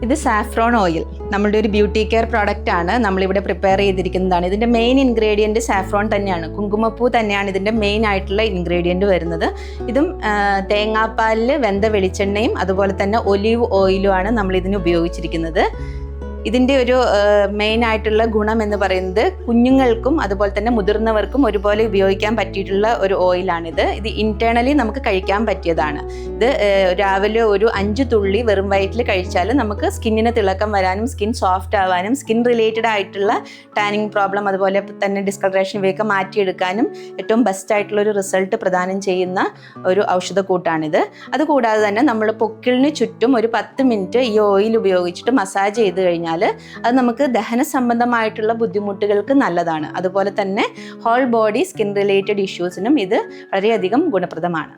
ഇത് saffron oil, നമ്മളുടെ ഒരു ബ്യൂട്ടി കെയർ പ്രോഡക്റ്റ് ആണ്. നമ്മളിവിടെ പ്രിപ്പയർ ചെയ്തിരിക്കുന്നതാണ്. ഇതിൻ്റെ മെയിൻ ഇൻഗ്രീഡിയൻറ്റ് സാഫ്രോൺ തന്നെയാണ്. കുങ്കുമപ്പൂ തന്നെയാണ് ഇതിൻ്റെ മെയിൻ ആയിട്ടുള്ള ഇൻഗ്രീഡിയൻറ്റ് വരുന്നത്. ഇതും തേങ്ങാപ്പാലിൽ വെന്ത വെളിച്ചെണ്ണയും അതുപോലെ തന്നെ ഒലീവ് ഓയിലുമാണ് നമ്മളിതിന് ഉപയോഗിച്ചിരിക്കുന്നത്. ഇതിൻ്റെ ഒരു മെയിൻ ആയിട്ടുള്ള ഗുണം എന്ന് പറയുന്നത് കുഞ്ഞുങ്ങൾക്കും അതുപോലെ തന്നെ മുതിർന്നവർക്കും ഒരുപോലെ ഉപയോഗിക്കാൻ പറ്റിയിട്ടുള്ള ഒരു ഓയിലാണിത്. ഇത് ഇന്റേണലി നമുക്ക് കഴിക്കാൻ പറ്റിയതാണ്. ഇത് രാവിലെ ഒരു 5 തുള്ളി വെറും വയറ്റിൽ കഴിച്ചാൽ നമുക്ക് സ്കിന്നിന് തിളക്കം വരാനും സ്കിൻ സോഫ്റ്റ് ആവാനും സ്കിൻ റിലേറ്റഡ് ആയിട്ടുള്ള ടാനിങ് പ്രോബ്ലം അതുപോലെ തന്നെ ഡിസ്കളറേഷൻ ഇവയൊക്കെ മാറ്റിയെടുക്കാനും ഏറ്റവും ബെസ്റ്റ് ആയിട്ടുള്ള ഒരു റിസൾട്ട് പ്രദാനം ചെയ്യുന്ന ഒരു ഔഷധക്കൂട്ടാണിത്. അതുകൂടാതെ തന്നെ നമ്മൾ പൊക്കിളിന് ചുറ്റും ഒരു 10 മിനിറ്റ് ഈ ഓയിൽ ഉപയോഗിച്ചിട്ട് മസാജ് ചെയ്ത് കഴിഞ്ഞാൽ അത് നമുക്ക് ദഹന സംബന്ധമായിട്ടുള്ള ബുദ്ധിമുട്ടുകൾക്ക് നല്ലതാണ്. അതുപോലെ തന്നെ ഹോൾ ബോഡി സ്കിൻ റിലേറ്റഡ് ഇഷ്യൂസിനും ഇത് വളരെയധികം ഗുണപ്രദമാണ്.